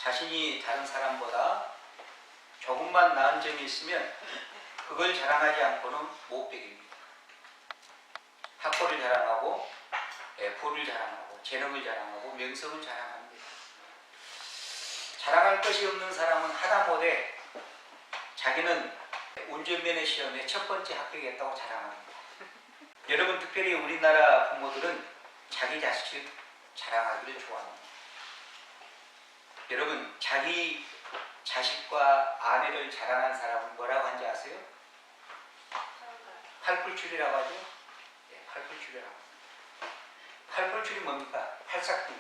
자신이 다른 사람보다 조금만 나은 점이 있으면 그걸 자랑하지 않고는 못 배깁니다. 학벌을 자랑하고 부를 자랑하고 재능을 자랑하고 명성을 자랑합니다. 자랑할 것이 없는 사람은 하다못해 자기는 운전면허 시험에 첫 번째 합격했다고 자랑합니다. 여러분, 특별히 우리나라 부모들은 자기 자식을 자랑하기를 좋아합니다. 여러분, 자기 자식과 아내를 자랑한 사람은 뭐라고 하는지 아세요? 팔불출이라고 하죠? 네, 팔불출이라고 합니다. 팔불출이 뭡니까? 팔싹둥이.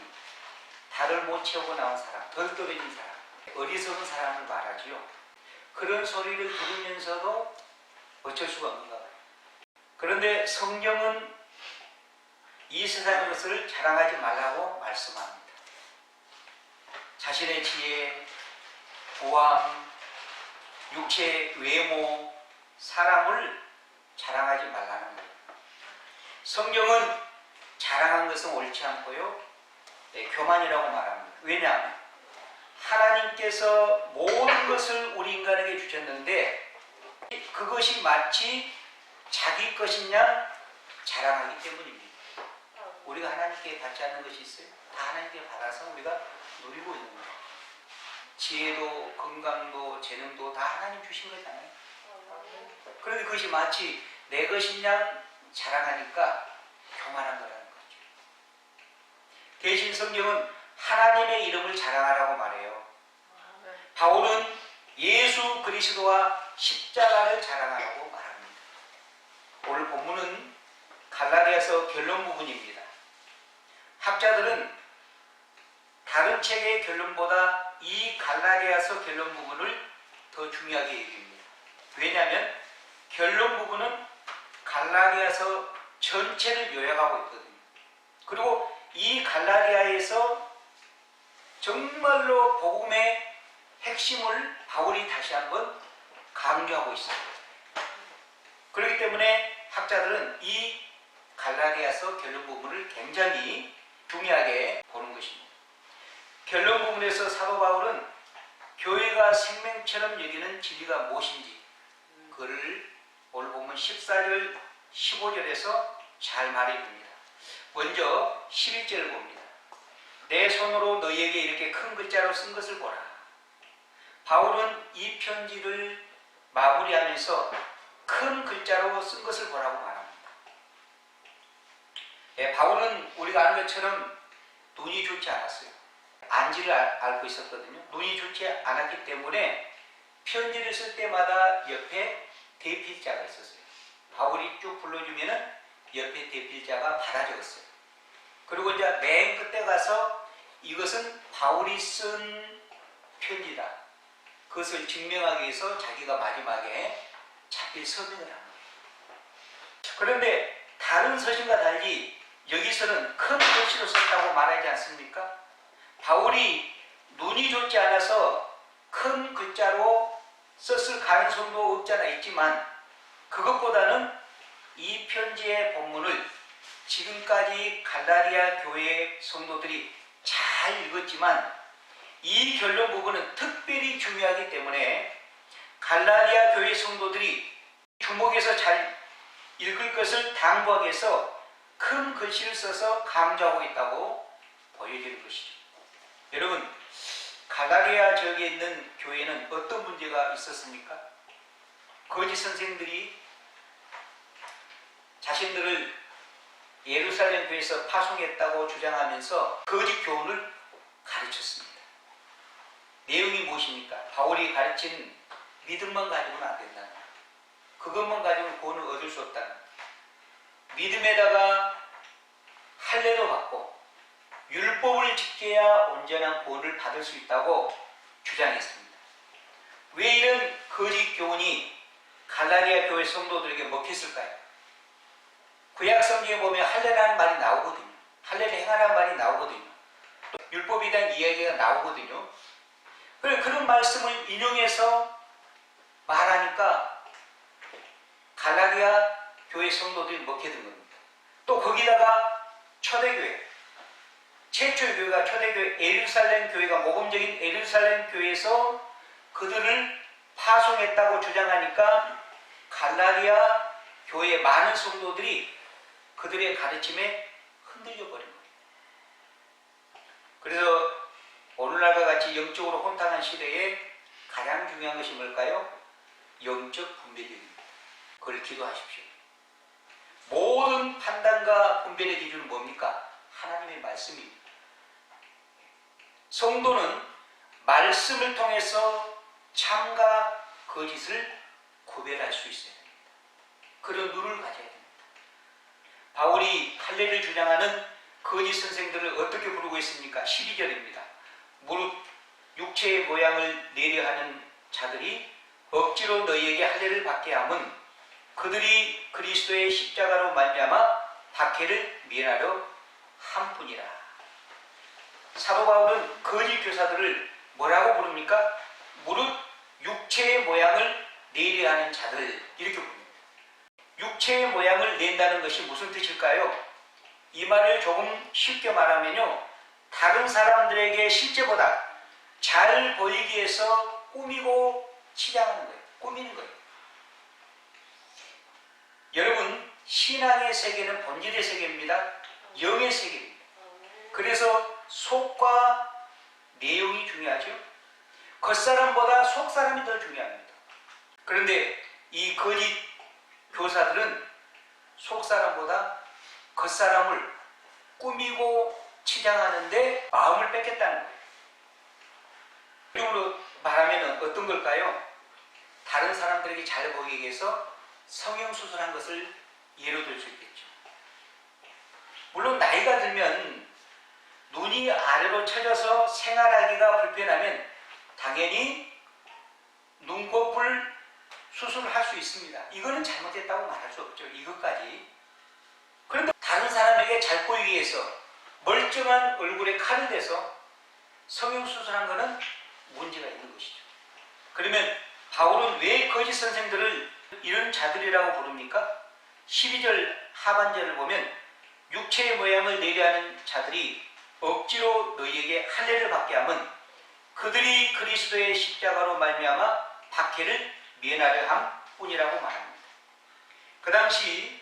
달을 못 채우고 나온 사람, 덜 떨어진 사람, 어리석은 사람을 말하지요. 그런 소리를 들으면서도 어쩔 수가 없는가 봐요. 그런데 성경은 이 세상의 것을 자랑하지 말라고 말씀합니다. 자신의 지혜, 부함, 육체, 외모, 사람을 자랑하지 말라는 거예요. 성경은 자랑한 것은 옳지 않고요, 교만이라고 말합니다. 왜냐하면 하나님께서 모든 것을 우리 인간에게 주셨는데 그것이 마치 자기 것이냐 자랑하기 때문입니다. 우리가 하나님께 받지 않는 것이 있어요? 다 하나님께 받아서 우리가 누리고 있는 거예요. 지혜도 건강도 재능도 다 하나님 주신 거잖아요. 그런데 그것이 마치 내 것이냐 자랑하니까 교만한 거라는 거죠. 대신 성경은 하나님의 이름을 자랑하라고 말해요. 바울은 예수 그리스도와 십자가를 자랑하라고 말합니다. 오늘 본문은 갈라디아서 결론 부분입니다. 학자들은 다른 책의 결론보다 이 갈라디아서 결론 부분을 더 중요하게 얘기합니다. 왜냐하면 결론 부분은 갈라디아서 전체를 요약하고 있거든요. 그리고 이 갈라디아에서 정말로 복음의 핵심을 바울이 다시 한번 강조하고 있어요. 그렇기 때문에 학자들은 이 갈라디아서 결론 부분을 굉장히 중요하게 보는 것입니다. 결론 부분에서 사도 바울은 교회가 생명처럼 여기는 진리가 무엇인지 그를 오늘 보면 14절 15절에서 잘 말해줍니다. 먼저 11절을 봅니다. 내 손으로 너희에게 이렇게 큰 글자로 쓴 것을 보라. 바울은 이 편지를 마무리하면서 큰 글자로 쓴 것을 보라고 말합니다. 바울은 우리가 아는 것처럼 눈이 좋지 않았어요. 안지를 앓고 있었거든요. 눈이 좋지 않았기 때문에 편지를 쓸 때마다 옆에 대필자가 있었어요. 바울이 쭉 불러주면은 옆에 대필자가 받아 적었어요. 그리고 이제 맨 끝에 가서 이것은 바울이 쓴 편지다. 그것을 증명하기 위해서 자기가 마지막에 자필 서명을 한 거예요. 그런데 다른 서신과 달리 여기서는 큰 글씨로 썼다고 말하지 않습니까? 바울이 눈이 좋지 않아서 큰 글자로 썼을 가능성도 없지 않아 있지만 그것보다는 이 편지의 본문을 지금까지 갈라디아 교회 성도들이 잘 읽었지만 이 결론 부분은 특별히 중요하기 때문에 갈라디아 교회 성도들이 주목해서 잘 읽을 것을 당부하기 위해서 큰 글씨를 써서 강조하고 있다고 보여지는 것이죠. 여러분, 갈라디아 지역에 있는 교회는 어떤 문제가 있었습니까? 거짓 선생들이 자신들을 예루살렘 교회에서 파송했다고 주장하면서 거짓 교훈을 가르쳤습니다. 내용이 무엇입니까? 바울이 가르친 믿음만 가지고는 안 된다는 거예요. 그것만 가지고는 구원을 얻을 수 없다는 거예요. 믿음에다가 할례도 받고 율법을 지켜야 온전한 구원을 받을 수 있다고 주장했습니다. 왜 이런 거짓 교훈이 갈라디아 교회 성도들에게 먹혔을까요? 구약 성경에 보면 할례라는 말이 나오거든요. 할례를 행하라는 말이 나오거든요. 또 율법에 대한 이야기가 나오거든요. 그런 말씀을 인용해서 말하니까 갈라디아 교회 성도들이 먹혀든 겁니다. 또 거기다가 초대교회, 최초의 교회가 초대교회 예루살렘 교회가 모범적인 예루살렘 교회에서 그들을 파송했다고 주장하니까 갈라디아 교회의 많은 성도들이 그들의 가르침에 흔들려 버린 거예요. 그래서 오늘날과 같이 영적으로 혼탁한 시대에 가장 중요한 것이 뭘까요? 영적 분별력입니다. 그걸 기도하십시오. 모든 판단과 분별의 기준은 뭡니까? 하나님의 말씀입니다. 성도는 말씀을 통해서 참과 거짓을 구별할 수 있어야 됩니다. 그런 눈을 가져야 됩니다. 바울이 할례를 주장하는 거짓 선생들을 어떻게 부르고 있습니까? 12절입니다. 무릇 육체의 모양을 내려하는 자들이 억지로 너희에게 할례를 받게 함은 그들이 그리스도의 십자가로 말미암아 박해를 면하려 함뿐이라. 사도 바울은 거짓 교사들을 뭐라고 부릅니까? 무릇 육체의 모양을 내려 하는 자들, 이렇게 부릅니다. 육체의 모양을 낸다는 것이 무슨 뜻일까요? 이 말을 조금 쉽게 말하면요, 다른 사람들에게 실제보다 잘 보이기 위해서 꾸미고 치장하는 거예요. 꾸미는 거예요. 여러분, 신앙의 세계는 본질의 세계입니다. 영의 세계입니다. 그래서 속과 내용이 중요하죠. 겉사람보다 속사람이 더 중요합니다. 그런데 이 거짓 교사들은 속사람보다 겉사람을 꾸미고 치장하는데 마음을 뺏겠다는 거예요. 이쪽으로 말하면 어떤 걸까요? 다른 사람들에게 잘 보이기 위해서 성형수술한 것을 예로 들 수 있겠죠. 물론 나이가 들면 눈이 아래로 처져서 생활하기가 불편하면 당연히 눈꺼풀 수술을 할 수 있습니다. 이거는 잘못했다고 말할 수 없죠. 이것까지. 그런데 다른 사람에게 잘 보이기 위해서 멀쩡한 얼굴에 칼을 대서 성형수술한 것은 문제가 있는 것이죠. 그러면 바울은 왜 거짓 선생들을 이런 자들이라고 부릅니까? 12절 하반절을 보면 육체의 모양을 내려하는 자들이 억지로 너희에게 할례를 받게 함은 그들이 그리스도의 십자가로 말미암아 박해를 면하려 함뿐이라고 말합니다. 그 당시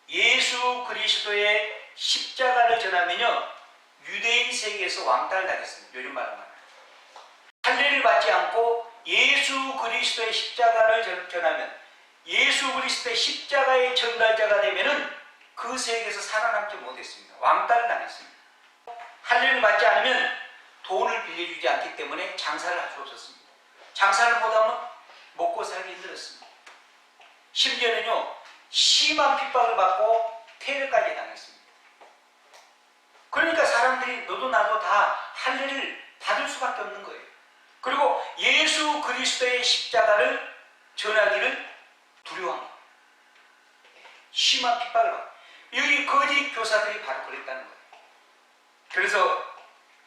예수 그리스도의 십자가를 전하면요, 유대인 세계에서 왕따를 당했습니다. 요즘 말로 말하면 할례를 받지 않고 예수 그리스도의 십자가를 전하면, 예수 그리스도의 십자가의 전달자가 되면은 그 세계에서 살아남지 못했습니다. 왕따를 당했습니다. 할례를 받지 않으면 돈을 빌려주지 않기 때문에 장사를 할 수 없었습니다. 장사를 못하면 먹고 살기 힘들었습니다. 심지어는요, 심한 핍박을 받고 폐를,까지 당했습니다. 그러니까 사람들이 너도 나도 다 할례를 받을 수밖에 없는 거예요. 그리고 예수 그리스도의 십자가를 전하기를 두려워합니다. 심한 핍박을 받고. 여기 거짓 교사들이 바로 그랬다는 거예요. 그래서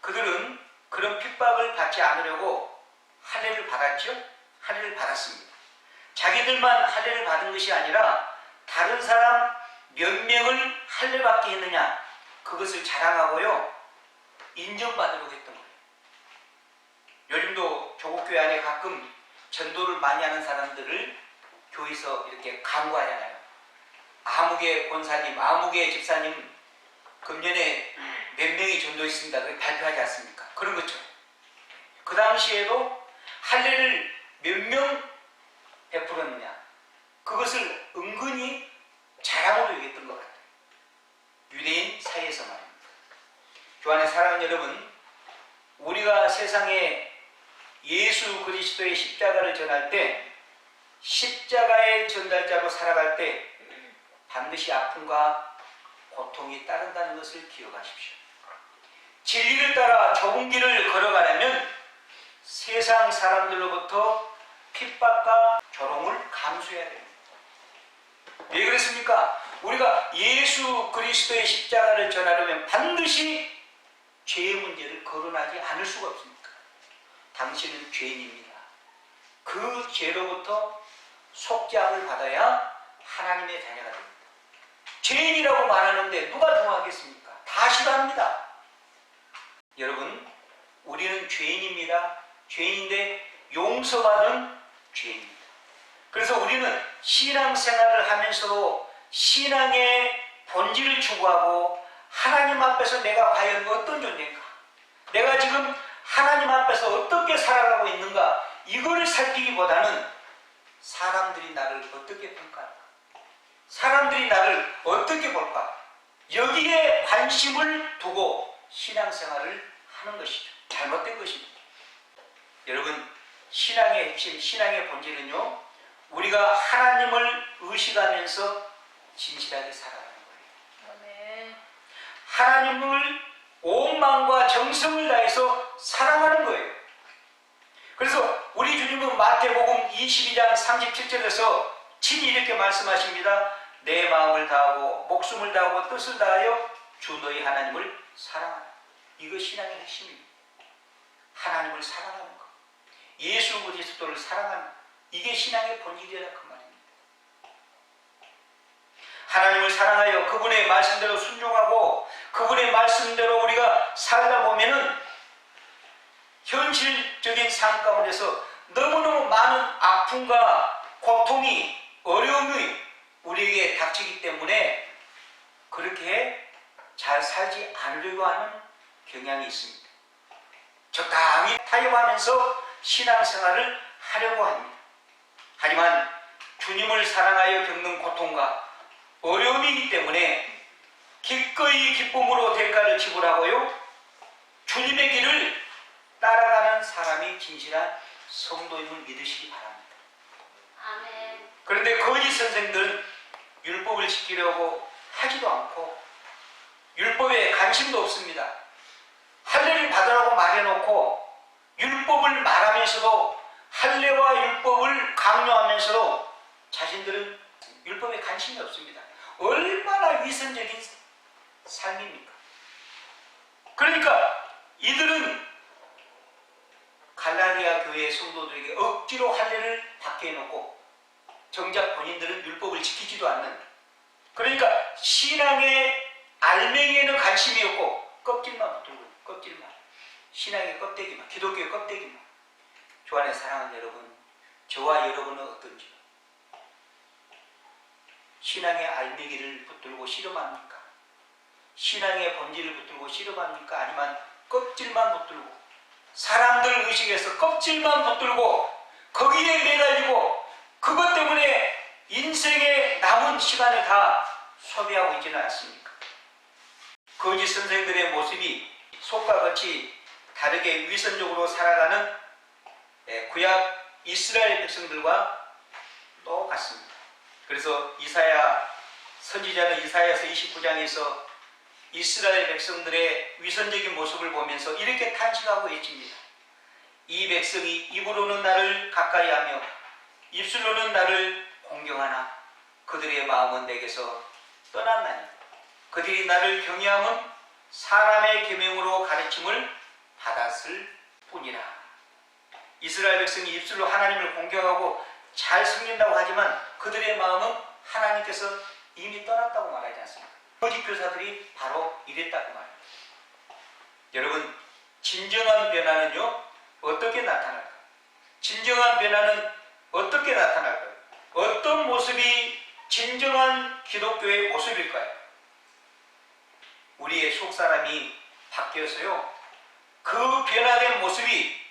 그들은 그런 핍박을 받지 않으려고 할례를 받았죠? 할례를 받았습니다. 자기들만 할례를 받은 것이 아니라 다른 사람 몇 명을 할례 받게 했느냐, 그것을 자랑하고요, 인정받으려고 했던 거예요. 요즘도 조국교회 안에 가끔 전도를 많이 하는 사람들을 교회에서 이렇게 간구하잖아요. 아무개 권사님, 아무개 집사님 금년에 몇 명이 전도했습니다. 그렇게 발표하지 않습니까? 그런 것처럼 그 당시에도 할례를 몇 명 베풀었느냐, 그것을 은근히 자랑으로 여겼던 것 같아요. 유대인 사이에서 말입니다. 교환의 사랑하는 여러분, 우리가 세상에 예수 그리스도의 십자가를 전할 때, 십자가의 전달자로 살아갈 때 반드시 아픔과 고통이 따른다는 것을 기억하십시오. 진리를 따라 좁은 길을 걸어가려면 세상 사람들로부터 핍박과 조롱을 감수해야 됩니다. 왜 그렇습니까? 우리가 예수 그리스도의 십자가를 전하려면 반드시 죄의 문제를 거론하지 않을 수가 없습니다. 당신은 죄인입니다. 그 죄로부터 속죄함을 받아야 하나님의 자녀가 됩니다. 죄인이라고 말하는데 누가 좋아하겠습니까? 다 싫어합니다. 여러분, 우리는 죄인입니다. 죄인인데 용서받은 죄인입니다. 그래서 우리는 신앙생활을 하면서도 신앙의 본질을 추구하고 하나님 앞에서 내가 과연 어떤 존재인가, 내가 지금 하나님 앞에서 어떻게 살아가고 있는가, 이거를 살피기보다는 사람들이 나를 어떻게 평가할까, 사람들이 나를 어떻게 볼까, 여기에 관심을 두고 신앙생활을 하는 것이죠. 잘못된 것입니다. 여러분, 신앙의 핵심, 신앙의 본질은요, 우리가 하나님을 의식하면서 진실하게 살아가는 거예요. 하나님을 온 마음과 정성을 다해서 사랑하는 거예요. 그래서 우리 주님은 마태복음 22장 37절에서 친히 이렇게 말씀하십니다. 내 마음을 다하고 목숨을 다하고 뜻을 다하여 주 너희 하나님을 사랑하라. 이거 신앙의 핵심입니다. 하나님을 사랑하는 것, 예수 그리스도를 사랑하는 것, 이게 신앙의 본질이라 그 말입니다. 하나님을 사랑하여 그분의 말씀대로 순종하고 그분의 말씀대로 우리가 살다 보면은 현실적인 삶 가운데서 너무너무 많은 아픔과 고통이, 어려움이 우리에게 닥치기 때문에 그렇게 잘 살지 않으려고 하는 경향이 있습니다. 적당히 타협하면서 신앙생활을 하려고 합니다. 하지만 주님을 사랑하여 겪는 고통과 어려움이기 때문에 기꺼이 기쁨으로 대가를 지불하고요, 주님의 길을 따라가는 사람이 진실한 성도임을 믿으시기 바랍니다. 아멘. 그런데 거짓 선생들은 율법을 지키려고 하지도 않고 율법에 관심도 없습니다. 할례를 받으라고 말해놓고 율법을 말하면서도, 할례와 율법을 강요하면서도 자신들은 율법에 관심이 없습니다. 얼마나 위선적인 삶입니까? 그러니까 이들은 갈라디아 교회 성도들에게 억지로 할례를 받게 해놓고 정작 본인들은 율법을 지키지도 않는, 그러니까 신앙의 알맹이에는 관심이 없고 껍질만 붙들고, 껍질만, 신앙의 껍데기만, 기독교의 껍데기만. 주 안에 사랑하는 여러분, 저와 여러분은 어떤지, 신앙의 알맹이를 붙들고 씨름합니까? 신앙의 본질을 붙들고 씨름합니까? 아니면 껍질만 붙들고, 사람들 의식에서 껍질만 붙들고 거기에 매달리고 그것 때문에 인생의 남은 시간을 다 소비하고 있지는 않습니까? 거짓 선생들의 모습이 속과 겉이 다르게 위선적으로 살아가는 구약 이스라엘 백성들과 똑같습니다. 그래서 선지자는 이사야서 29장에서 이스라엘 백성들의 위선적인 모습을 보면서 이렇게 탄식하고 외칩니다. 이 백성이 입으로는 나를 가까이하며 입술로는 나를 공경하나 그들의 마음은 내게서 떠났나니 그들이 나를 경외함은 사람의 계명으로 가르침을 받았을 뿐이라. 이스라엘 백성이 입술로 하나님을 공경하고 잘 섬긴다고 하지만 그들의 마음은 하나님께서 이미 떠났다고 말하지 않습니까? 거짓 교사들이 바로 이랬다고 말합니다. 여러분, 진정한 변화는요, 어떻게 나타날까요? 진정한 변화는 어떻게 나타날까요? 어떤 모습이 진정한 기독교의 모습일까요? 우리의 속사람이 바뀌어서요, 그 변화된 모습이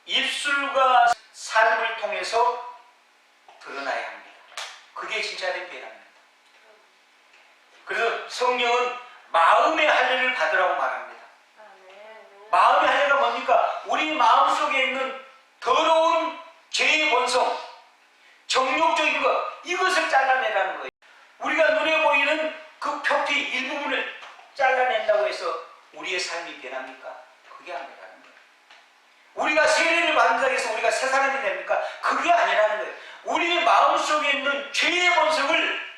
입술과 삶을 통해서 드러나야 합니다. 그게 진짜된 변화입니다. 그래서 성령은 마음의 할례를 받으라고 말합니다. 마음의 할례가 뭡니까? 우리 마음속에 있는 더러운 죄의 본성, 정욕적인 것, 이것을 잘라내라는 거예요. 우리가 눈에 보이는 그 표피 일부분을 잘라낸다고 해서 우리의 삶이 변합니까? 그게 아니라는 거예요. 우리가 세례를 받는다고 해서 우리가 새 사람이 됩니까? 그게 아니라는 거예요. 우리의 마음속에 있는 죄의 본성을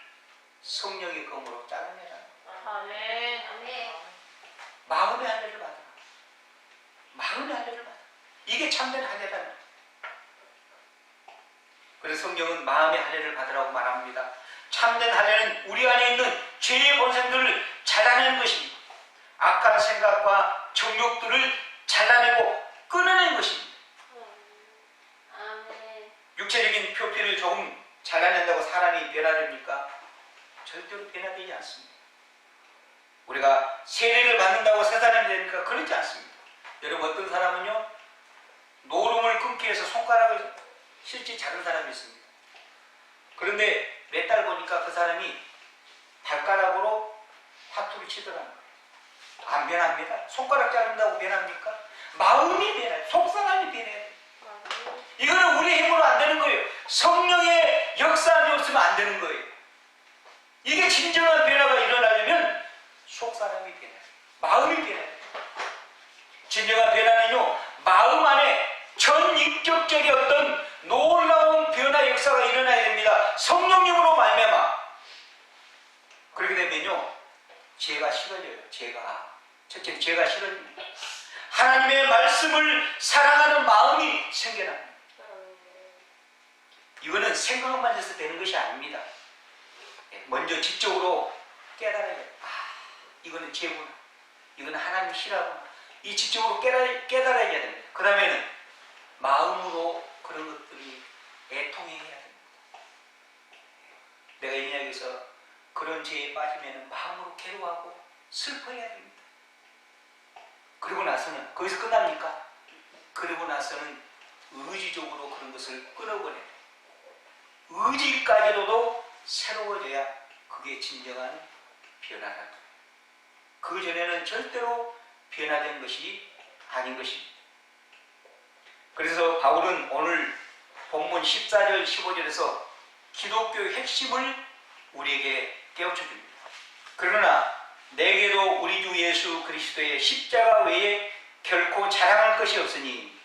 성령의 검으로 잘라내라는 거예요. 아멘. 마음의 할례를 받아라. 마음의 할례를 받아라. 이게 참된 할례라는 거예요. 그래서 성경은 마음의 할례를 받으라고 말합니다. 참된 할례는 우리 안에 있는 죄의 본성들을 잘라내는 것입니다. 악한 생각과 정욕들을 잘라내고 끊어낸 것입니다. 아멘. 육체적인 표피를 조금 잘라낸다고 사람이 변화됩니까? 절대로 변화되지 않습니다. 우리가 세례를 받는다고 새 사람이 되니까 그렇지 않습니다. 여러분, 어떤 사람은요, 노름을 끊기 위해서 손가락을 실제 자른 사람이 있습니다. 그런데 몇 달 보니까 그 사람이 발가락으로 화투를 치더라는 거예요. 안 변합니다. 손가락 자른다고 변합니까? 마음이 변해요. 속사람이 변해야 돼요. 이거는 우리 힘으로 안 되는 거예요. 성령의 역사함이 없으면 안 되는 거예요. 이게 진정한 변화가 일어나려면 속사람이 변해야 돼요. 마음이 변해야 돼요. 진정한 변화는요, 마음 안에 전인격적인 어떤 놀라운 변화 역사가 일어나야 됩니다. 성령님으로 말미암아. 그렇게 되면요, 죄가 싫어져요. 첫째, 죄가 싫어집니다. 하나님의 말씀을 사랑하는 마음이 생겨납니다. 이거는 생각만 해서 되는 것이 아닙니다. 먼저 지적으로 깨달아야 돼요. 이거는 죄구나. 이거는 하나님 싫어하구나. 이 지적으로 깨달아야 됩니다. 그 다음에는 마음으로 그런 것들이 애통해야 됩니다. 내가 이 이야기에서 그런 죄에 빠지면 마음으로 괴로워하고 슬퍼해야 됩니다. 그리고 나서는 거기서 끝납니까? 그리고 나서는 의지적으로 그런 것을 끊어버려야 돼요. 의지까지로도 새로워져야 그게 진정한 변화라는 거예요. 그 전에는 절대로 변화된 것이 아닌 것입니다. 그래서 바울은 오늘 본문 14절 15절에서 기독교의 핵심을 우리에게 깨우쳐 줍니다. 그러나 내게도 우리 주 예수 그리스도의 십자가 외에 결코 자랑할 것이 없으니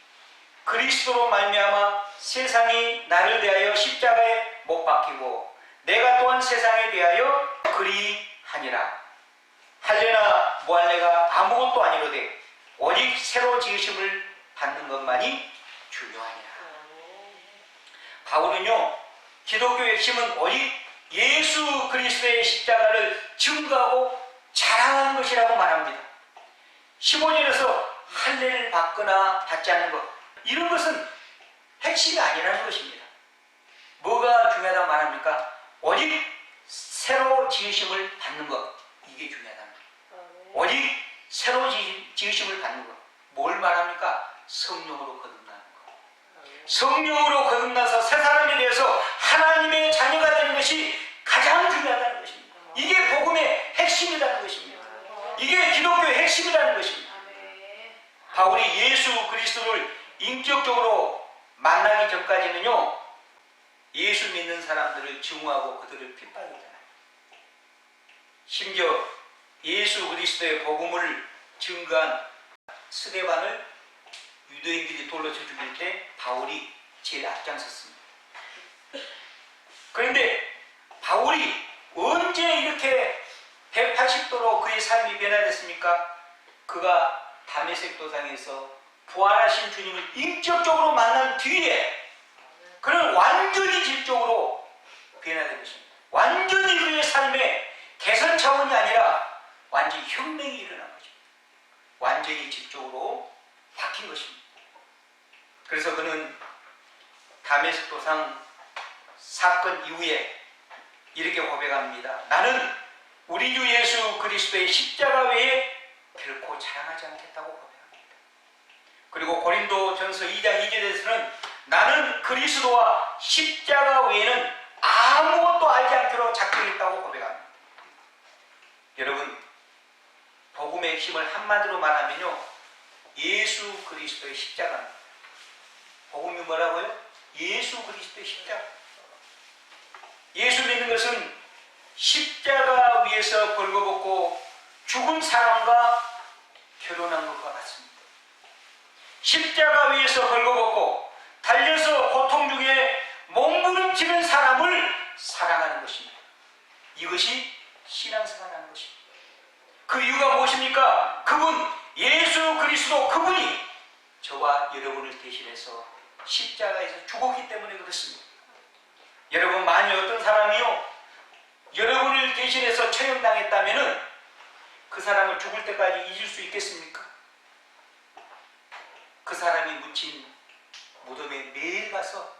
그리스도로 말미암아 세상이 나를 대하여 십자가에 못 박히고 내가 또한 세상에 대하여 그리하니라. 할례나 무할례가 아무것도 아니로되 오직 새로 지으심을 받는 것만이 중요하니라. 바울은요, 기독교의 핵심은 오직 예수 그리스도의 십자가를 증거하고 자랑하는 것이라고 말합니다. 15절에서 할례를 받거나 받지 않는 것, 이런 것은 핵심이 아니라는 것입니다. 뭐가 중요하다고 말합니까? 오직 새로 지으심을 받는 것, 이게 중요하다는 거예요. 오직 새로 지으심을 받는 것. 뭘 말합니까? 성령으로 거듭나는 것. 성령으로 거듭나서 새 사람에 대해서 하나님의 자녀가 되는 것이 가장 중요하다는 것입니다. 이게 복음의 핵심이라는 것입니다. 이게 기독교의 핵심이라는 것입니다. 바울이 예수 그리스도를 인격적으로 만나기 전까지는요, 예수 믿는 사람들을 증오하고 그들을 핍박했잖아요. 심지어 예수 그리스도의 복음을 증거한 스데반을 유대인들이 돌로 쳐 죽일 때 바울이 제일 앞장섰습니다. 그런데 바울이 언제 이렇게 180도로 그의 삶이 변화됐습니까? 그가 다메섹 도상에서 부활하신 주님을 인격적으로 만난 뒤에 그는 완전히 질적으로 변화된 것입니다. 완전히 그의 삶에 개선 차원이 아니라 완전히 혁명이 일어난 것입니다. 완전히 질적으로 바뀐 것입니다. 그래서 그는 다메섹 도상 사건 이후에 이렇게 고백합니다. 나는 우리 주 예수 그리스도의 십자가 외에 결코 자랑하지 않겠다고 고백합니다. 그리고 고린도전서 2장 2절에서는 나는 그리스도와 십자가 외에는 아무것도 알지 않기로 작정했다고 고백합니다. 여러분, 복음의 핵심을 한마디로 말하면요, 예수 그리스도의 십자가입니다. 복음이 뭐라고요? 예수 그리스도의 십자가. 예수 믿는 것은 십자가 위에서 벌거벗고 죽은 사람과 결혼한 것과 같습니다. 십자가 위에서 벌거벗고 달려서 고통 중에 몸부림치는 사람을 사랑하는 것입니다. 이것이 신앙생활하는 것입니다. 그 이유가 무엇입니까? 그분 예수 그리스도 그분이 저와 여러분을 대신해서 십자가에서 죽었기 때문에 그렇습니다. 여러분, 만약 어떤 사람이요 여러분을 대신해서 처형당했다면 그 사람을 죽을 때까지 잊을 수 있겠습니까? 그 사람이 묻힌 무덤에 매일 가서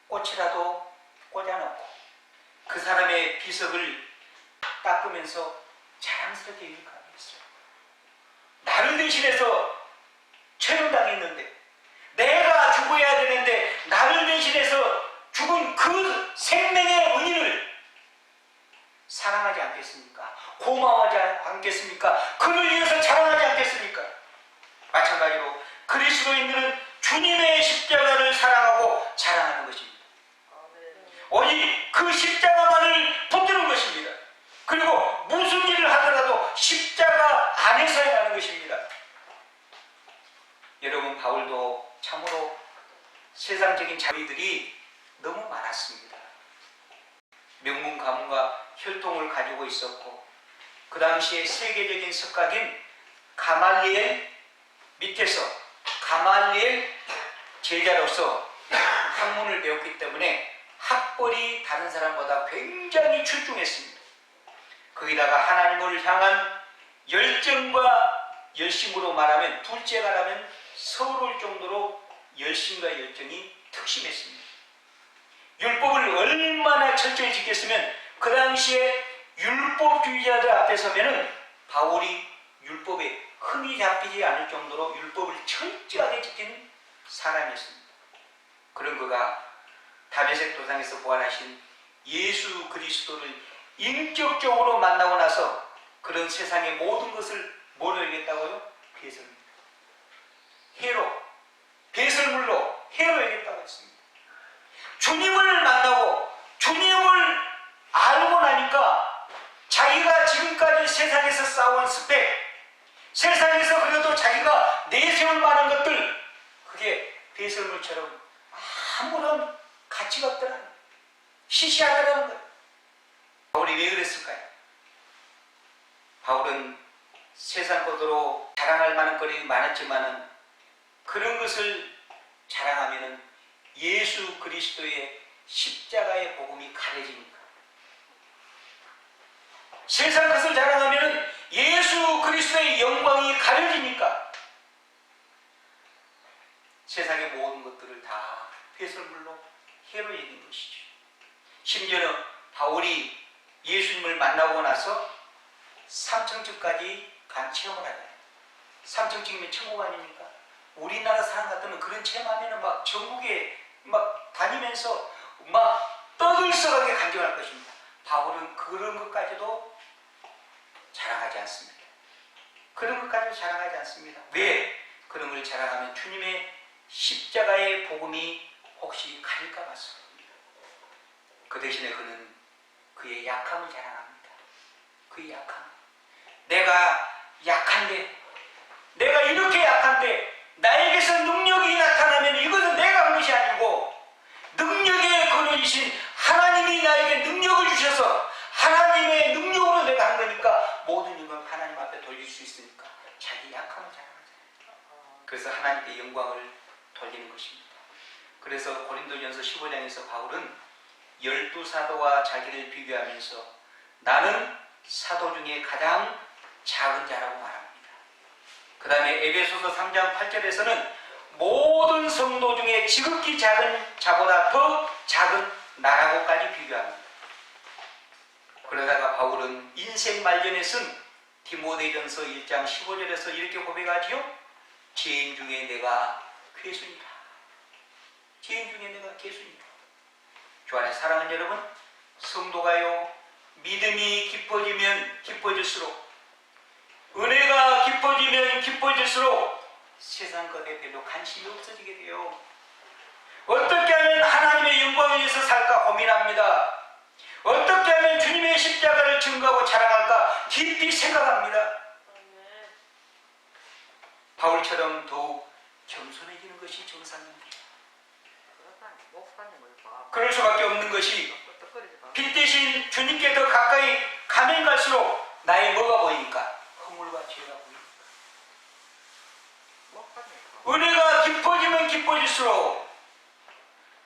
꽃이라도 꽂아놓고 그 사람의 비석을 닦으면서 자랑스럽게 일가했어요. 나를 대신해서 최면당했는데, 내가 죽어야 되는데 나를 대신해서 죽은 그 생명의 은인을 사랑하지 않겠습니까? 고마워하지 않겠습니까? 그를 위해서 자랑하지 않겠습니까? 마찬가지로 그리스도인들은 주님의 십자가를 사랑하고 자랑하는 것입니다. 오직 그 십자가만을 붙드는 것입니다. 그리고 무슨 일을 하더라도 십자가 안에서 해야 하는 것입니다. 여러분, 바울도 참으로 세상적인 자비들이 너무 많았습니다. 명문 가문과 혈통을 가지고 있었고, 그 당시에 세계적인 석학인 가말리엘 밑에서 가말리엘 제자로서 학문을 배웠기 때문에 학벌이 다른 사람보다 굉장히 출중했습니다. 거기다가 하나님을 향한 열정과 열심으로 말하면, 둘째가라면 서러울 정도로 열심과 열정이 특심했습니다. 율법을 얼마나 철저히 지켰으면 그 당시에 율법주의자들 앞에 서면은 바울이 율법에 흠이 잡히지 않을 정도로 율법을 철저하게 지킨 사람이었습니다. 그런 그가 다메섹 도상에서 부활하신 예수 그리스도를 인격적으로 만나고 나서 그런 세상의 모든 것을 뭐로 여겼다고요? 배설물. 해로, 배설물로 해로 여겼다고 했습니다. 주님을 만나고 주님을 알고 나니까 자기가 지금까지 세상에서 쌓아온 스펙, 세상에서 그래도 자기가 내세울 만한 것들, 그게 배설물처럼 아무런 가치가 없더라는 거예요. 시시하더라는 거예요. 바울이 왜 그랬을까요? 바울은 세상 것으로 자랑할 만한 거리가 많았지만은 그런 것을 자랑하면은 예수 그리스도의 십자가의 복음이 가려지니까, 세상 것을 자랑하면은 예수 그리스도의 영광이 가려지니까 세상의 모든 것들을 다 배설물로 해로 여긴 것이죠. 심지어는 바울이 예수님을 만나고 나서 삼층집까지 간 체험을 하잖아요. 삼층집이면 천국 아닙니까? 우리나라 사람 같으면 그런 체험하면 막 전국에 막 다니면서 막 떠들썩하게 간증할 것입니다. 바울은 그런 것까지도 자랑하지 않습니다. 그런 것까지도 자랑하지 않습니다. 왜? 그런 걸 자랑하면 주님의 십자가의 복음이 혹시 가릴까 봐서입니다. 그 대신에 그는 그의 약함을 자랑합니다. 그의 약함. 내가 약한데, 내가 이렇게 약한데 나에게서 능력이 나타나면 이것은 내가 한 것이 아니고 능력의 근원이신 하나님이 나에게 능력을 주셔서 하나님의 능력으로 내가 한 거니까 모든 영광을 하나님 앞에 돌릴 수 있으니까 자기 약함을 자랑하잖아요. 그래서 하나님께 영광을 돌리는 것입니다. 그래서 고린도전서 15장에서 바울은 12사도와 자기를 비교하면서 나는 사도 중에 가장 작은 자라고 말합니다. 그 다음에 에베소서 3장 8절에서는 모든 성도 중에 지극히 작은 자보다 더 작은 나라고까지 비교합니다. 그러다가 바울은 인생 말년에 쓴 디모데전서 1장 15절에서 이렇게 고백하지요. 죄인 중에 내가 괴수니라. 죄인 중에 내가 괴수니라. 주 안에 사랑하는 여러분, 성도가요, 믿음이 깊어지면 깊어질수록, 은혜가 깊어지면 깊어질수록 세상 것에 별로 관심이 없어지게 돼요. 어떻게 하면 하나님의 영광을 위해서 살까 고민합니다. 어떻게 하면 주님의 십자가를 증거하고 자랑할까 깊이 생각합니다. 바울처럼 더욱 겸손해지는 것이 정상입니다. 그럴 수밖에 없는 것이 빛 대신 주님께 더 가까이 가면 갈수록 나의 뭐가 보이니까? 허물과 죄가 보이니까. 은혜가 깊어지면 깊어질수록,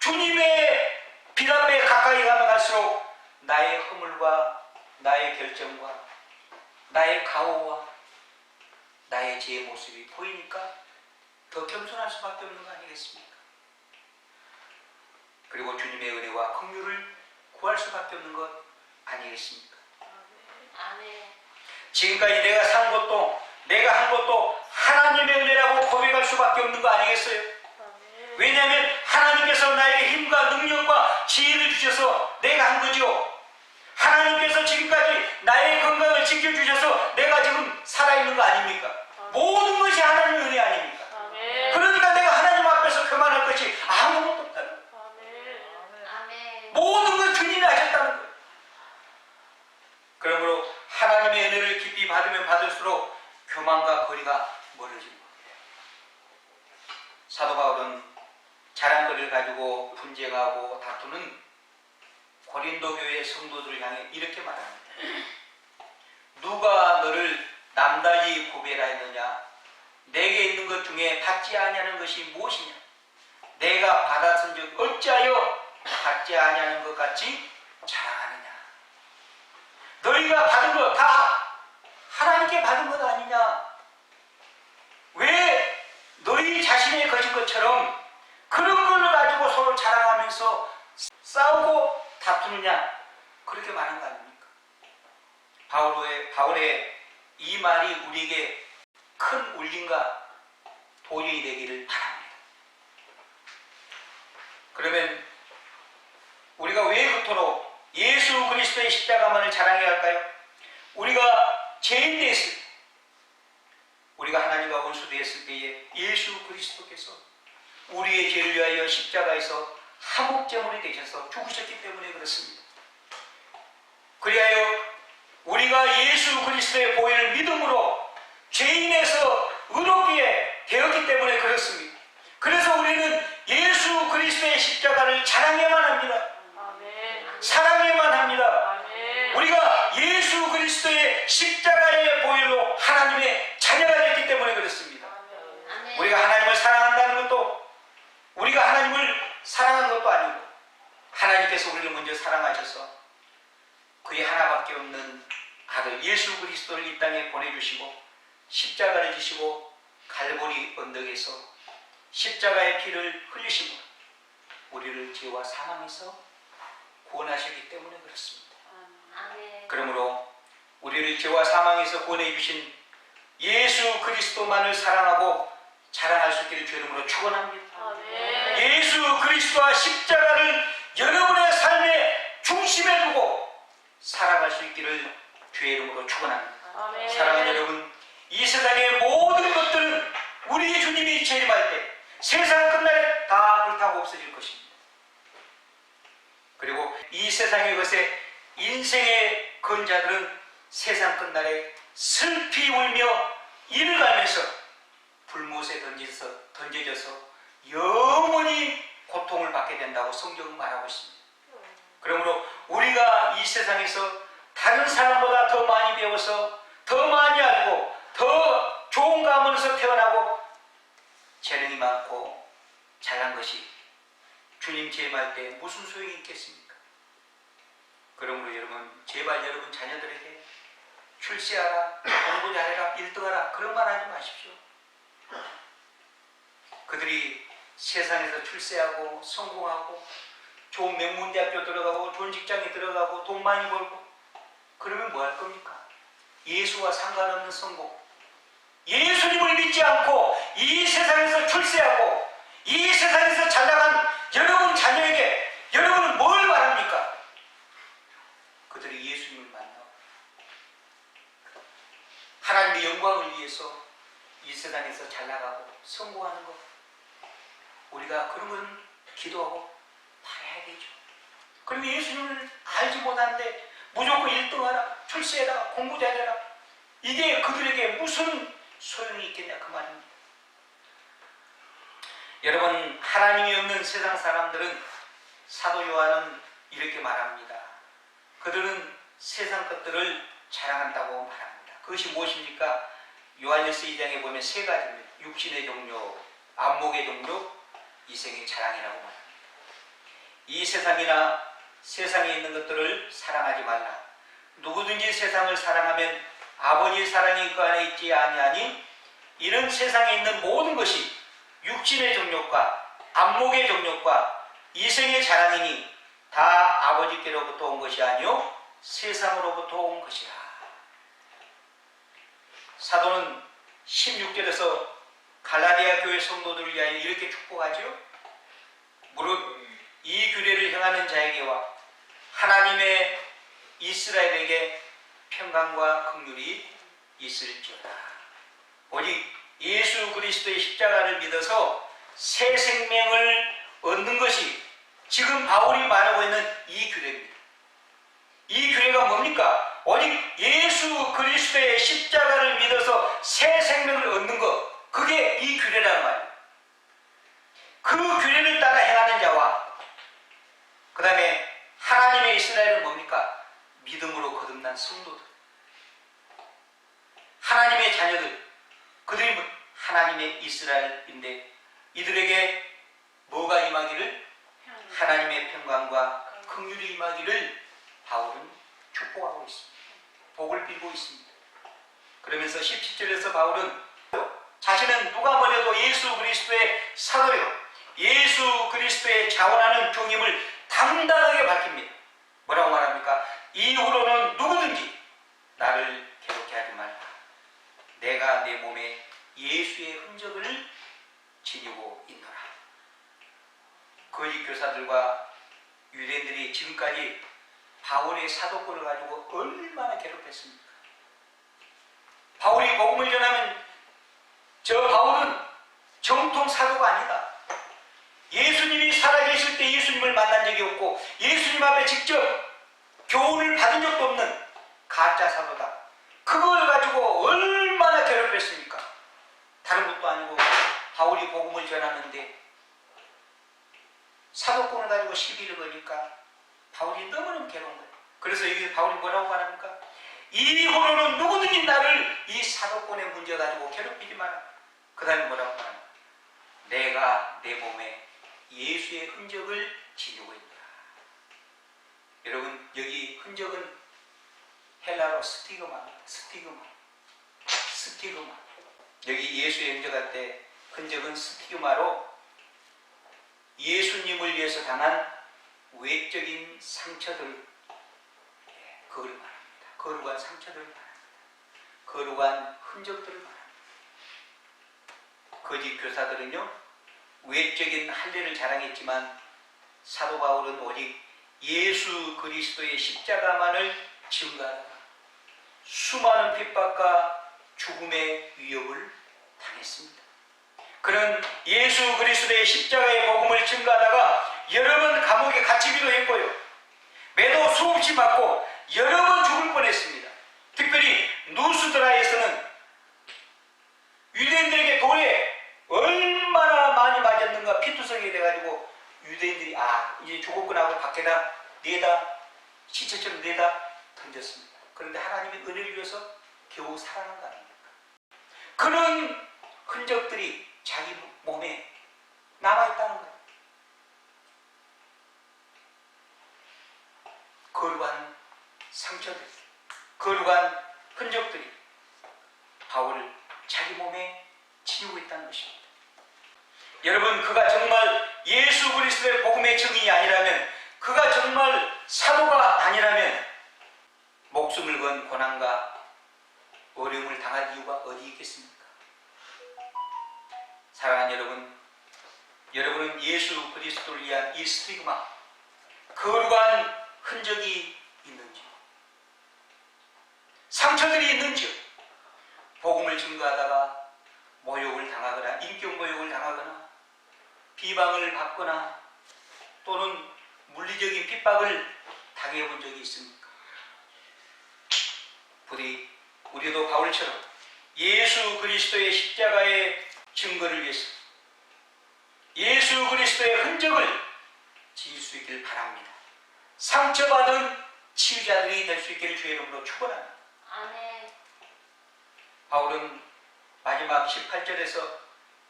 주님의 빛 앞에 가까이 가면 갈수록 나의 허물과 나의 결정과 나의 가오와 나의 죄의 모습이 보이니까 더 겸손할 수밖에 없는 거 아니겠습니까? 그리고 주님의 은혜와 긍휼을 구할 수밖에 없는 것 아니겠습니까? 아멘. 지금까지 내가 산 것도 내가 한 것도 하나님의 은혜라고 고백할 수밖에 없는 거 아니겠어요? 왜냐하면 하나님께서 나에게 힘과 능력과 지혜를 주셔서 내가 한 거죠. 하나님께서 지금까지 나의 건강을 지켜주셔서 내가 지금 살아있는 거 아닙니까? 모든 것이 하나님의 은혜 아닙니까? 그러니까 내가 하나님 앞에서 그만할 것이 아무것도 없다는 거예요. 아멘. 모든 걸 주님이 하셨다는 거예요. 그러므로 하나님의 은혜를 깊이 받으면 받을수록 교만과 거리가 멀어지는 거예요. 사도 바울은 자랑거리를 가지고 분쟁하고 다투는 고린도 교회의 성도들을 향해 이렇게 말합니다. 누가 너를 남달리 구별하였느냐? 내게 있는 것 중에 받지 아니하는 것이 무엇이냐? 내가 받았은즉 어찌하여 받지 아니하는 것 같이 자랑하느냐? 너희가 받은 것 다 하나님께 받은 것 아니냐? 왜 너희 자신의 것인 것처럼 그런 걸 가지고 서로 자랑하면서 싸우고 다투느냐? 그렇게 말한 거 아닙니까? 바울의 이 말이 우리에게 큰 울림과 도전이 되기를 바랍니다. 그러면 우리가 왜 그토록 예수 그리스도의 십자가만을 자랑해야 할까요? 우리가 죄인 되었을 때, 우리가 하나님과 원수 되었을 때에 예수 그리스도께서 우리의 죄를 위하여 십자가에서 화목제물이 되셔서 죽으셨기 때문에 그렇습니다. 그리하여 우리가 예수 그리스도의 보혈을 믿음으로 죄인에서 의롭게 되었기 때문에 그렇습니다. 그래서 우리는 예수 그리스도의 십자가를 자랑해야만 합니다. 사랑해야만 합니다. 우리가 예수 그리스도의 십자가의 보혈로 하나님의 자녀가 됐기 때문에 그렇습니다. 우리가 하나님을 사랑한다는 것도 우리가 하나님을 사랑한 것도 아니고 하나님께서 우리를 먼저 사랑하셔서 그의 하나밖에 없는 아들 예수 그리스도를 이 땅에 보내주시고 십자가를 지시고 갈보리 언덕에서 십자가의 피를 흘리심으로 우리를 죄와 사망에서 구원하셨기 때문에 그렇습니다. 그러므로 우리를 죄와 사망에서 구원해 주신 예수 그리스도만을 사랑하고 자랑할 수 있기를 주 이름으로 축원합니다. 예수 그리스도와 십자가를 여러분의 삶의 중심에 두고 살아갈 수 있기를 주의 이름으로 축원합니다. 사랑하는 여러분, 이 세상의 모든 것들은 우리 주님이 재림할 때 세상 끝날에 다 불타고 없어질 것입니다. 그리고 이 세상의 것에 인생의 건자들은 세상 끝날에 슬피 울며 이를 갈면서 불못에 던져져서 영원히 고통을 받게 된다고 성경은 말하고 있습니다. 그러므로 우리가 이 세상에서 다른 사람보다 더 많이 배워서 더 많이 알고 더 좋은 가문에서 태어나고 재능이 많고 잘난 것이 주님 재림할 때 무슨 소용이 있겠습니까? 그러므로 여러분, 제발 여러분 자녀들에게 출세하라, 공부 잘해라, 1등하라 그런 말 하지 마십시오. 그들이 세상에서 출세하고 성공하고 좋은 명문대학교 들어가고 좋은 직장에 들어가고 돈 많이 벌고 그러면 뭐 할 겁니까? 예수와 상관없는 성공, 예수님을 믿지 않고 이 세상에서 출세하고 이 세상에서 잘나간 여러분 자녀에게 여러분은 뭘 바랍니까? 그들이 예수님을 만나고 하나님의 영광을 위해서 이 세상에서 잘나가고 성공하는 것, 우리가 그런 건 기도하고 바라야 되죠. 그런데 예수님을 알지 못하는데 무조건 1등하라, 출세해라, 공부 잘해라, 이게 그들에게 무슨 소용이 있겠냐 그 말입니다. 여러분, 하나님이 없는 세상 사람들은 사도 요한은 이렇게 말합니다. 그들은 세상 것들을 자랑한다고 말합니다. 그것이 무엇입니까? 요한일서 2장에 보면 세 가지입니다. 육신의 종료, 안목의 종료, 이생의 자랑이라고 말합니다. 이 세상이나 세상에 있는 것들을 사랑하지 말라. 누구든지 세상을 사랑하면 아버지의 사랑이 그 안에 있지 아니하니 이런 세상에 있는 모든 것이 육신의 정욕과 안목의 정욕과 이생의 자랑이니 다 아버지께로부터 온 것이 아니요 세상으로부터 온 것이라. 사도는 16절에서 갈라디아 교회 성도들을 위하여 이렇게 축복하죠. 무릇 이 규례를 행하는 자에게와 하나님의 이스라엘에게 평강과 긍휼이 있을지어다. 오직 예수 그리스도의 십자가를 믿어서 새 생명을 얻는 것이 지금 바울이 말하고 있는 이 규례입니다. 이 규례가 뭡니까? 오직 예수 그리스도의 십자가를 믿어서 새 생명을 얻는 것, 그게 이 규례라는 말이에요. 그 규례를 따라 행하는 자와 그 다음에 하나님의 이스라엘은 뭡니까? 믿음으로 거듭난 성도들, 하나님의 자녀들, 그들이 하나님의 이스라엘인데 이들에게 뭐가 임하기를? 하나님의 평강과 긍휼이 임하기를 바울은 축복하고 있습니다. 복을 빌고 있습니다. 그러면서 17절에서 바울은 자신은 누가 뭐래도 예수 그리스도의 사도요, 예수 그리스도의 자원하는 종임을 당당하게 밝힙니다. 뭐라고 말합니까? 이후로는 누구든지 나를 괴롭게 하지 말라. 내가 내 몸에 예수의 흔적을 지니고 있노라. 거짓 교사들과 유대인들이 지금까지 바울의 사도권을 가지고 얼마나 괴롭혔습니까? 바울이 복음을 전하면 저 바울은 정통 사도가 아니다. 예수님이 살아계실 때 예수님을 만난 적이 없고 예수님 앞에 직접 교훈을 받은 적도 없는 가짜 사도다. 그걸 가지고 얼마나 괴롭혔습니까? 다른 것도 아니고 바울이 복음을 전하는데 사도권을 가지고 시비를 거니까 바울이 너무너무 괴로운 거예요. 그래서 여기 바울이 뭐라고 말합니까? 이후로는 누구든지 나를 이 사도권의 문제 가지고 괴롭히지 마라. 그 다음에 뭐라고 말합니까? 내가 내 몸에 예수의 흔적을 지니고 있노라. 여러분, 여기 흔적은 헬라어로 스티그마. 여기 예수의 흔적할 때 흔적은 스티그마로 예수님을 위해서 당한 외적인 상처들, 그걸 말합니다. 거룩한 상처들을 말합니다. 거룩한 흔적들을 말합니다. 거짓 교사들은요, 외적인 할례를 자랑했지만 사도 바울은 오직 예수 그리스도의 십자가만을 증거하다가 수많은 핍박과 죽음의 위협을 당했습니다. 그는 예수 그리스도의 십자가의 복음을 증거하다가 여러 번 감옥에 갇히기도 했고요. 매도 수없이 맞고 여러 번 죽을 뻔했습니다. 특별히 누스드라에서는 유대인들에게 돌에 얼마나 많이 맞았는가 피투성이 돼가지고 유대인들이 이제 죽었구나 하고 밖에다 내다 시체처럼 내다 던졌습니다. 그런데 하나님의 은혜를 위해서 겨우 살아난 거 아닙니까? 그런 흔적들이 자기 몸에 남아있다는 거예요. 거룩한 상처들, 거룩한 흔적들이 바울을 자기 몸에 지니고 있다는 것입니다. 여러분, 그가 정말 예수 그리스도의 복음의 증인이 아니라면, 그가 정말 사도가 아니라면 목숨을 건 고난과 어려움을 당할 이유가 어디 있겠습니까? 사랑하는 여러분, 여러분은 예수 그리스도를 위한 이 스티그마, 거룩한 흔적이 있는지, 상처들이 있는지요? 복음을 증거하다가 모욕을 당하거나 인격 모욕을 당하거나 비방을 받거나 또는 물리적인 핍박을 당해본 적이 있습니까? 부디 우리도 바울처럼 예수 그리스도의 십자가의 증거를 위해서 예수 그리스도의 흔적을 지을 수 있기를 바랍니다. 상처받은 치유자들이 될 수 있기를 주의 이름으로 축원합니다. 아멘. 바울은 마지막 18절에서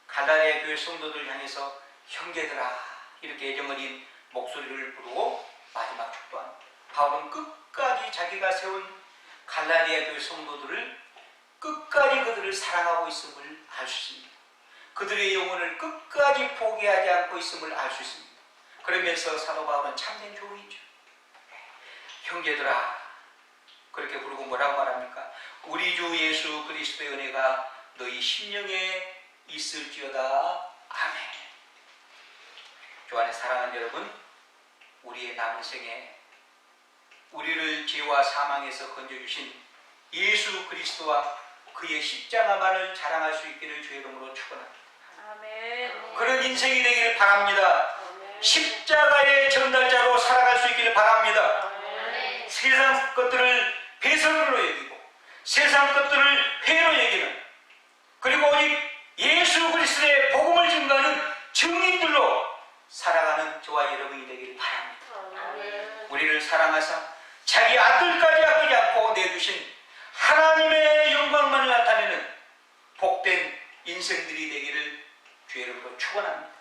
갈라디아 교회 성도들 향해서 형제들아 이렇게 애정어린 목소리를 부르고 마지막 축도합니다. 바울은 끝까지 자기가 세운 갈라디아 교회 성도들을 끝까지 그들을 사랑하고 있음을 알 수 있습니다. 그들의 영혼을 끝까지 포기하지 않고 있음을 알 수 있습니다. 그러면서 사도 바울은 참된 교훈이죠. 형제들아, 그렇게 부르고 뭐라고 말합니까? 우리 주 예수 그리스도의 은혜가 너희 심령에 있을지어다. 아멘. 주 안에 사랑하는 여러분, 우리의 남은 생에 우리를 죄와 사망에서 건져주신 예수 그리스도와 그의 십자가만을 자랑할 수 있기를 주의 이름으로 축원합니다. 아멘. 그런 인생이 되기를 바랍니다. 아멘. 십자가의 전달자로 살아갈 수 있기를 바랍니다. 아멘. 세상 것들을 배설물로 여기고 세상 것들을 회로 여기는, 그리고 오직 예수 그리스도의 복음을 증거하는 증인들로 살아가는 저와 여러분이 되기를 바랍니다. 아멘. 우리를 사랑하사 자기 아들까지 아끼지 않고 내주신 하나님의 영광만을 나타내는 복된 인생들이 되기를 주의 이름으로 축원합니다.